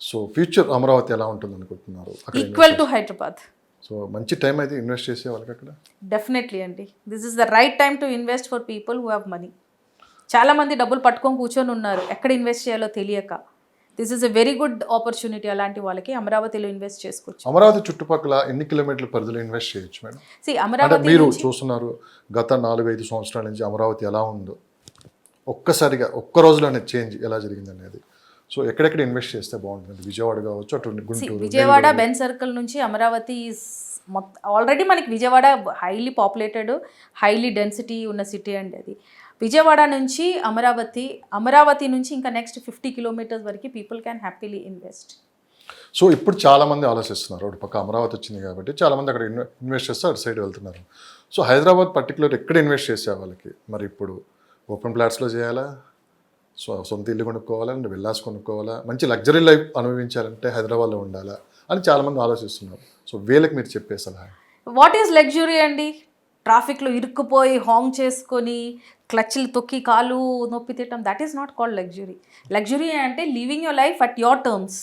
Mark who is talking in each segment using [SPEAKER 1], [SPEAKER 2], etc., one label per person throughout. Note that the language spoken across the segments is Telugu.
[SPEAKER 1] సో ఫ్యూచర్ అమరావతి ఎలా ఉంటుంది అనుకుంటున్నారు?
[SPEAKER 2] Equal to Hyderabad.
[SPEAKER 1] సో మంచి టైం అయితే ఇన్వెస్ట్ చేసే వాళ్ళకి అక్కడ.
[SPEAKER 2] డెఫినెట్లీ అండి, this is the right time to invest for people who have money. చాలామంది డబ్బులు పట్టుకొని కూర్చొని ఉన్నారు ఎక్కడ ఇన్వెస్ట్ చేయాలో తెలియక. This is a very good opportunity అలాంటి వాళ్ళకి అమరావతిలో ఇన్వెస్ట్ చేసుకోవచ్చు.
[SPEAKER 1] అమరావతి చుట్టుపక్కల ఎన్ని కిలోమీటర్ల పరిధిలో ఇన్వెస్ట్ చేయొచ్చు మేడం?
[SPEAKER 2] అమరావతి
[SPEAKER 1] మీరు చూస్తున్నారు గత 4-5 సంవత్సరాల నుంచి అమరావతి ఎలా ఉందో, ఒక్కసారిగా ఒక్క రోజులోనే చేంజ్ ఎలా జరిగింది అనేది. సో ఎక్కడెక్కడ ఇన్వెస్ట్ చేస్తే బాగుంటుంది? విజయవాడ కావచ్చు, అటు గుంటూరు,
[SPEAKER 2] విజయవాడ బెన్ సర్కిల్ నుంచి అమరావతి ఆల్రెడీ మనకి Vijayawada highly populated, highly density ఉన్న సిటీ అండి అది. విజయవాడ నుంచి అమరావతి నుంచి ఇంకా నెక్స్ట్ 50 కిలోమీటర్స్ వరకు people can happily invest.
[SPEAKER 1] So ఇప్పుడు చాలామంది ఆలోచిస్తున్నారు, అటు పక్క అమరావతి వచ్చింది కాబట్టి చాలామంది అక్కడ ఇన్వెస్ట్ చేస్తే అటు సైడ్ వెళ్తున్నారు. సో హైదరాబాద్ పర్టికులర్ ఎక్కడ ఇన్వెస్ట్ చేసే వాళ్ళకి మరి ఇప్పుడు ఓపెన్ ప్లాట్స్లో చేయాలా, సో సొంత ఇల్లు కొనుక్కోవాలా, అంటే విల్లాస్ కొనుక్కోవాలా, మంచి లగ్జరీ లైఫ్ అనుభవించాలంటే హైదరాబాద్లో ఉండాలా అని చాలామంది ఆలోచిస్తున్నారు. సో వీళ్ళకి మీరు చెప్పే సలహా?
[SPEAKER 2] వాట్ ఈజ్ లగ్జరీ అండి? ట్రాఫిక్లో ఇరుక్కుపోయి హాంగ్ చేసుకొని క్లచ్లు తొక్కి కాలు నొప్పి తిట్టడం, that is not called luxury. Luxury అంటే living your life at your terms.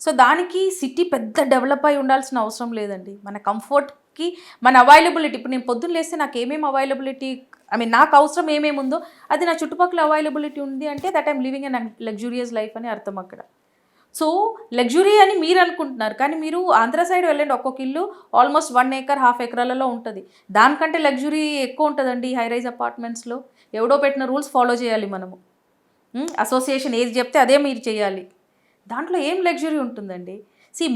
[SPEAKER 2] So దానికి సిటీ పెద్ద డెవలప్ అయి ఉండాల్సిన అవసరం లేదండి. మన కంఫర్ట్కి మన అవైలబిలిటీ, ఇప్పుడు నేను పొద్దున్న లేస్తే నాకు ఏమేమి అవైలబిలిటీ, నాకు అవసరం ఏమేమి ఉందో అది నా చుట్టుపక్కల అవైలబిలిటీ ఉంది అంటే that I'm living an luxurious life అని అర్థం అక్కడ. సో లగ్జరీ అని మీరు అనుకుంటున్నారు, కానీ మీరు ఆంధ్ర సైడ్ వెళ్ళండి, ఒక్కొక్క ఇల్లు ఆల్మోస్ట్ 1 acre 1/2 acreలలో ఉంటుంది. దానికంటే లగ్జరీ ఎక్కువ ఉంటుందండి హైరైజ్ అపార్ట్మెంట్స్లో. ఎవడో పెట్టిన రూల్స్ ఫాలో చేయాలి మనము. అసోసియేషన్ ఏది చెప్తే అదే మీరు చేయాలి. దాంట్లో ఏం లగ్జరీ ఉంటుందండి?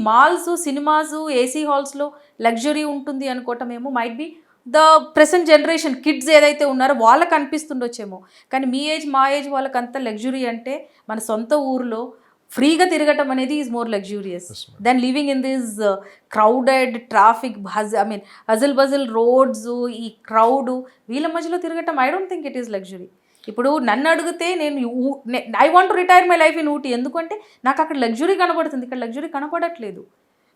[SPEAKER 2] మాల్స్, సినిమాస్, ఏసీ హాల్స్లో లగ్జరీ ఉంటుంది అనుకోవటమేమో might be the present generation kids ఏదైతే ఉన్నారో వాళ్ళకి అనిపిస్తుండొచ్చేమో, కానీ మీ ఏజ్ మా ఏజ్ వాళ్ళకంతా లగ్జరీ అంటే మన సొంత ఊరిలో ఫ్రీగా తిరగటం అనేది is more luxurious than living in this crowded traffic, hustle bustle roads, ఈ క్రౌడ్ వీళ్ళ మధ్యలో తిరగటం I don't think it is luxury. ఇప్పుడు నన్ను అడిగితే I want to retire my life in Ooty, ఎందుకంటే నాకు అక్కడ లగ్జరీ కనబడుతుంది, ఇక్కడ లగ్జరీ కనపడట్లేదు.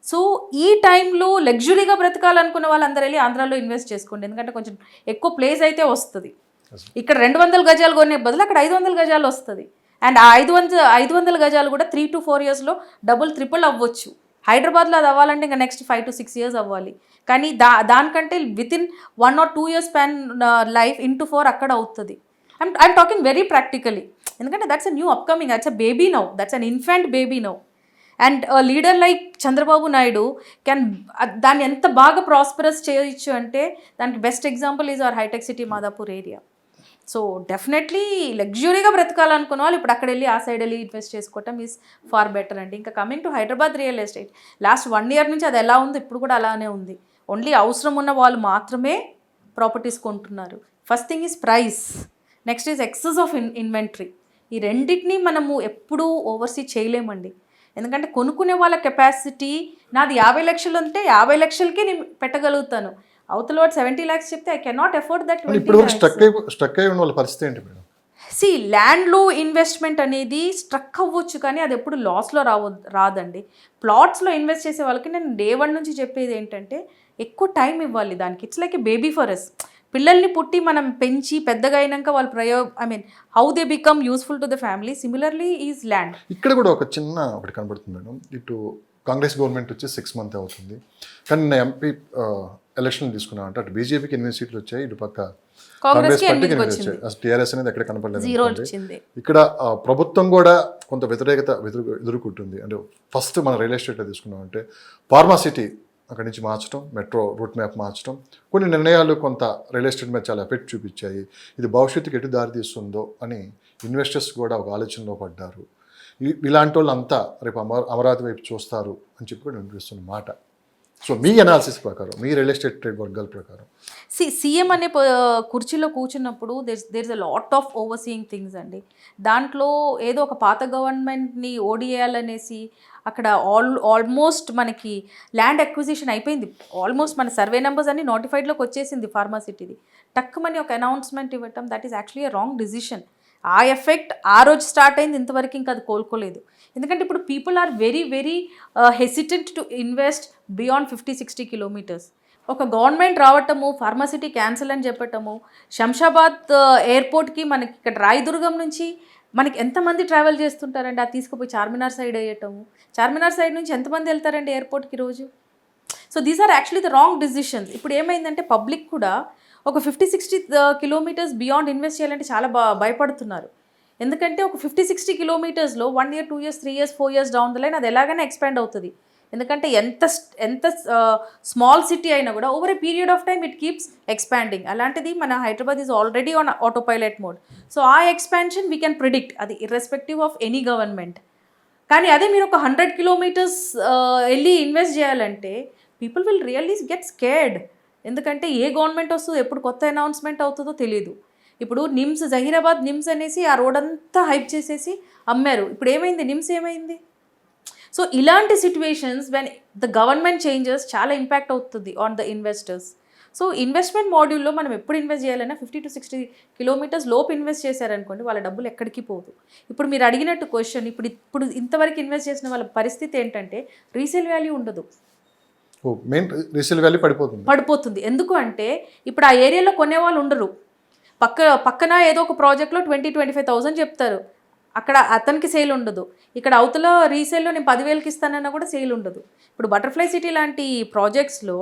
[SPEAKER 2] సో ఈ టైంలో లగ్జరీగా బ్రతకాలనుకున్న వాళ్ళందరూ వెళ్ళి ఆంధ్రాలో ఇన్వెస్ట్ చేసుకోండి, ఎందుకంటే కొంచెం ఎక్కువ ప్లేస్ అయితే వస్తుంది. ఇక్కడ 200 గజాలు కొనే బదులు అక్కడ 500 గజాలు వస్తుంది. అండ్ ఆ 500 గజాలు కూడా 3 to 4 yearsలో డబుల్ ట్రిపుల్ అవ్వచ్చు. హైదరాబాద్లో అది అవ్వాలంటే ఇంకా నెక్స్ట్ 5 to 6 years అవ్వాలి, కానీ దానికంటే within 1 or 2 years span life into 4 అక్కడ అవుతుంది. I'm talking very practically, ఎందుకంటే that's a new upcoming, that's a baby now, that's an infant baby now. And leader like Chandrababu Naidu can దాన్ని ఎంత బాగా ప్రాస్పరస్ చేయొచ్చు అంటే దానికి best example is our hitech city Madhapur area. So definitely లగ్జరీగా బ్రతకాలనుకున్న వాళ్ళు ఇప్పుడు అక్కడ వెళ్ళి ఆ సైడ్ వెళ్ళి ఇన్వెస్ట్ చేసుకోవటం ఈజ్ ఫార్ బెటర్ అండి. ఇంకా coming to Hyderabad real estate, last 1 year నుంచి అది ఎలా ఉంది, ఇప్పుడు కూడా అలానే ఉంది. ఓన్లీ అవసరం ఉన్న వాళ్ళు మాత్రమే ప్రాపర్టీస్ కొంటున్నారు. First thing is price, next is excess of inventory. ఈ రెండింటినీ మనము ఎప్పుడూ ఓవర్సీ చేయలేమండి, ఎందుకంటే కొనుక్కునే వాళ్ళ కెపాసిటీ నాది 50 లక్షలు ఉంటే 50 లక్షలకి నేను పెట్టగలుగుతాను. అవతల వాడు 70 lakhs చెప్తే ఐ కెనాట్ అఫోర్డ్ దట్.
[SPEAKER 1] ఇప్పుడు స్ట్రక్ అయి ఉన్న వాళ్ళ పరిస్థితి ఏంటి మేడం?
[SPEAKER 2] ల్యాండ్లో ఇన్వెస్ట్మెంట్ అనేది స్ట్రక్ అవ్వచ్చు, కానీ అది ఎప్పుడు లాస్లో రాదండి. ప్లాట్స్లో ఇన్వెస్ట్ చేసే వాళ్ళకి నేను day 1 నుంచి చెప్పేది ఏంటంటే ఎక్కువ టైం ఇవ్వాలి దానికి. It's like a baby for us. పిల్లల్ని పుట్టి మనం పెంచి పెద్దగా అయినాక వాళ్ళు how they become useful to the family, similarly is land.
[SPEAKER 1] ఇక్కడ కూడా ఒకటి కనబడుతుంది మేడం. ఇటు కాంగ్రెస్ గవర్నమెంట్ వచ్చి 6 months అవుతుంది, కానీ నేను ఎంపీ ఎలక్షన్ తీసుకున్నా అంటే అటు బీజేపీకి 8 seats వచ్చాయి, ఇటు పక్క కాంగ్రెస్ పార్టీకి 8 వచ్చాయి. టీఆర్ఎస్ అనేది ఎక్కడ కనపడలేదు. ఇక్కడ ప్రభుత్వం కూడా కొంత వ్యతిరేకత ఎదుర్కొంటుంది. అంటే ఫస్ట్ మన రియల్ ఎస్టేట్లో తీసుకున్నాం అంటే ఫార్మాసిటీ అక్కడి నుంచి మార్చడం, మెట్రో రూట్ మ్యాప్ మార్చడం, కొన్ని నిర్ణయాలు కొంత రియల్ ఎస్టేట్ మీద చాలా ఎఫెక్ట్ చూపించాయి. ఇది భవిష్యత్తుకి ఎటు దారి తీస్తుందో అని ఇన్వెస్టర్స్ కూడా ఒక ఆలోచనలో పడ్డారు. ఇలాంటి వాళ్ళు అంతా రేపు అమరావతి వైపు చూస్తారు అని చెప్పి కూడా వినిపిస్తున్న మాట. సో మీ అనాలిసిస్ ప్రకారం, మీ రియల్ ఎస్టేట్ ట్రేడ్ వర్గాల ప్రకారం
[SPEAKER 2] సీఎం అనే కుర్చీలో కూర్చున్నప్పుడు there is a lot of overseeing things అండి. దాంట్లో ఏదో ఒక పాత గవర్నమెంట్ని ఓడియాలనేసి అక్కడ ఆల్మోస్ట్ మనకి ల్యాండ్ అక్విజిషన్ అయిపోయింది, ఆల్మోస్ట్ మన సర్వే నెంబర్స్ అన్ని నోటిఫైడ్లోకి వచ్చేసింది ఫార్మాసిటీది. టక్కుమని ఒక అనౌన్స్మెంట్ ఇవ్వటం, that is actually a wrong decision. ఆ ఎఫెక్ట్ ఆ రోజు స్టార్ట్ అయింది, ఇంతవరకు ఇంకా అది కోలుకోలేదు. ఎందుకంటే ఇప్పుడు people are very very hesitant to invest beyond 50-60 kilometers. ఒక గవర్నమెంట్ రావటము, ఫార్మసిటీ క్యాన్సిల్ అని చెప్పటము, శంషాబాద్ ఎయిర్పోర్ట్కి మనకి ఇక్కడ రాయదుర్గం నుంచి మనకి ఎంతమంది ట్రావెల్ చేస్తుంటారండి, అది తీసుకుపోయి చార్మినార్ సైడ్ వేయటము. చార్మినార్ సైడ్ నుంచి ఎంతమంది వెళ్తారండి ఎయిర్పోర్ట్కి రోజు? So these are actually the wrong decisions. ఇప్పుడు ఏమైందంటే పబ్లిక్ కూడా ఒక 50-60 కిలోమీటర్స్ బియాండ్ ఇన్వెస్ట్ చేయాలంటే చాలా భయపడుతున్నారు. ఎందుకంటే ఒక 50-60 కిలోమీటర్స్లో 1 year 2 years 3 years 4 years down the line అది ఎలాగైనా ఎక్స్పాండ్ అవుతుంది. ఎందుకంటే ఎంత స్మాల్ సిటీ అయినా కూడా over a period of time it keeps expanding. అలాంటిది మన Hyderabad is already on auto pilot mode. So ఆ ఎక్స్పాన్షన్ వీ కెన్ ప్రిడిక్ట్, అది ఇర్రెస్పెక్టివ్ ఆఫ్ ఎనీ గవర్నమెంట్. కానీ అదే మీరు ఒక 100 kilometers వెళ్ళి ఇన్వెస్ట్ చేయాలంటే people will really get scared. ఎందుకంటే ఏ గవర్నమెంట్ వస్తుందో, ఎప్పుడు కొత్త అనౌన్స్మెంట్ అవుతుందో తెలియదు. ఇప్పుడు నిమ్స్, జహీరాబాద్ నిమ్స్ అనేసి ఆ రోడ్ అంతా హైప్ చేసేసి అమ్మారు. ఇప్పుడు ఏమైంది, నిమ్స్ ఏమైంది? సో ఇలాంటి situations when the government changes చాలా ఇంపాక్ట్ అవుతుంది on the investors. So investment మాడ్యూల్లో మనం ఎప్పుడు ఇన్వెస్ట్ చేయాలన్నా 50-60 kilometers లోపు ఇన్వెస్ట్ చేశారనుకోండి, వాళ్ళ డబ్బులు ఎక్కడికి పోదు. ఇప్పుడు మీరు అడిగినట్టు క్వశ్చన్, ఇప్పుడు ఇంతవరకు ఇన్వెస్ట్ చేసిన వాళ్ళ పరిస్థితి ఏంటంటే రీసేల్ వాల్యూ ఉండదు,
[SPEAKER 1] మెయిన్ రీసేల్ వాల్యూ పడిపోతుంది.
[SPEAKER 2] ఎందుకు అంటే ఇప్పుడు ఆ ఏరియాలో కొనేవాళ్ళు ఉండరు. పక్కన ఏదో ఒక ప్రాజెక్ట్లో 20-25,000 చెప్తారు, అక్కడ అతనికి సేల్ ఉండదు. ఇక్కడ అవతల రీసేల్లో నేను 10,000కి ఇస్తానన్నా కూడా సేల్ ఉండదు. ఇప్పుడు బటర్ఫ్లై సిటీ లాంటి ప్రాజెక్ట్స్లో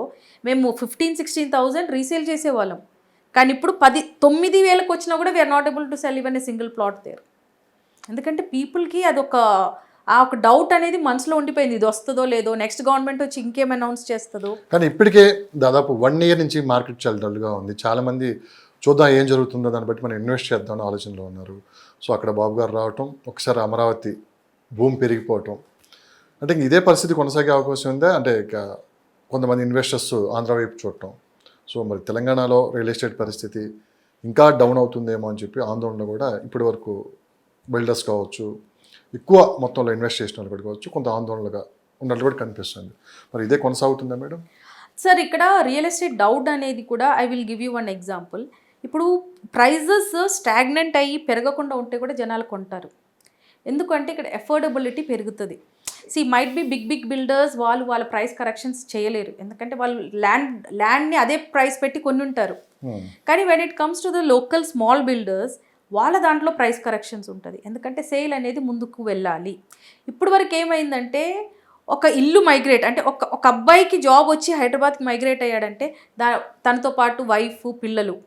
[SPEAKER 2] మేము 15-16,000 రీసేల్ చేసేవాళ్ళం. కానీ ఇప్పుడు 9,000కి వచ్చినా కూడా we are not able to sell even a single plot there. ఎందుకంటే పీపుల్కి అదొక ఒక డౌట్ అనేది మనసులో ఉండిపోయింది, ఇది వస్తుందో లేదో, నెక్స్ట్ గవర్నమెంట్ వచ్చి ఇంకేం అనౌన్స్ చేస్తుందో.
[SPEAKER 1] కానీ ఇప్పటికే దాదాపు 1 year నుంచి మార్కెట్ చాలా డల్గా ఉంది. చాలామంది చూద్దాం ఏం జరుగుతుందో దాన్ని బట్టి మనం ఇన్వెస్ట్ చేద్దామని ఆలోచనలో ఉన్నారు. సో అక్కడ బాబు గారు రావటం, ఒకసారి అమరావతి భూమి పెరిగిపోవటం, అంటే ఇదే పరిస్థితి కొనసాగే అవకాశం ఉందా? అంటే ఇక కొంతమంది ఇన్వెస్టర్స్ ఆంధ్ర వైపు చూడటం, సో మరి తెలంగాణలో రియల్ ఎస్టేట్ పరిస్థితి ఇంకా డౌన్ అవుతుందేమో అని చెప్పి ఆందోళన కూడా ఇప్పటి వరకు బిల్డర్స్ కావచ్చు, ఎక్కువ మొత్తంలో ఇన్వెస్ట్ చేసిన వాళ్ళు కావచ్చు, కొంత ఆందోళనగా ఉన్నట్లు కూడా కనిపిస్తుంది. మరి ఇదే కొనసాగుతుందా మేడం?
[SPEAKER 2] సార్ ఇక్కడ రియల్ ఎస్టేట్ డౌట్ అనేది కూడా I will give you one example. ఇప్పుడు ప్రైజెస్ స్టాగ్నెంట్ అయ్యి పెరగకుండా ఉంటే కూడా జనాలు కొంటారు. ఎందుకంటే ఇక్కడ ఎఫోర్డబిలిటీ పెరుగుతుంది. మైట్ బి బిగ్ బిల్డర్స్, వాళ్ళ ప్రైస్ కరెక్షన్స్ చేయలేరు, ఎందుకంటే వాళ్ళు ల్యాండ్ని అదే ప్రైస్ పెట్టి కొన్ని ఉంటారు. కానీ when it comes to the local small builders, వాళ్ళ దాంట్లో ప్రైస్ కరెక్షన్స్ ఉంటుంది, ఎందుకంటే సేల్ అనేది ముందుకు వెళ్ళాలి. ఇప్పుడు వరకు ఏమైందంటే ఒక ఇల్లు మైగ్రేట్ అంటే ఒక అబ్బాయికి జాబ్ వచ్చి హైదరాబాద్కి మైగ్రేట్ అయ్యాడంటే తనతో పాటు వైఫ్, పిల్లలు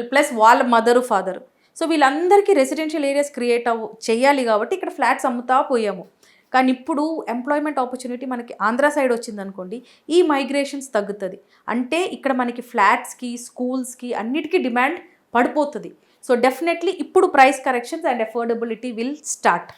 [SPEAKER 2] ప్లస్ వాళ్ళ మదరు, ఫాదరు, సో వీళ్ళందరికీ రెసిడెన్షియల్ ఏరియాస్ క్రియేట్ చేయాలి. కాబట్టి ఇక్కడ ఫ్లాట్స్ అమ్ముతా పోయాము. కానీ ఇప్పుడు ఎంప్లాయ్మెంట్ ఆపర్చునిటీ మనకి ఆంధ్ర సైడ్ వచ్చిందనుకోండి, ఈ మైగ్రేషన్స్ తగ్గుతుంది. అంటే ఇక్కడ మనకి ఫ్లాట్స్కి, స్కూల్స్కి అన్నిటికీ డిమాండ్ పడిపోతుంది. సో డెఫినెట్లీ ఇప్పుడు price corrections and affordability will start.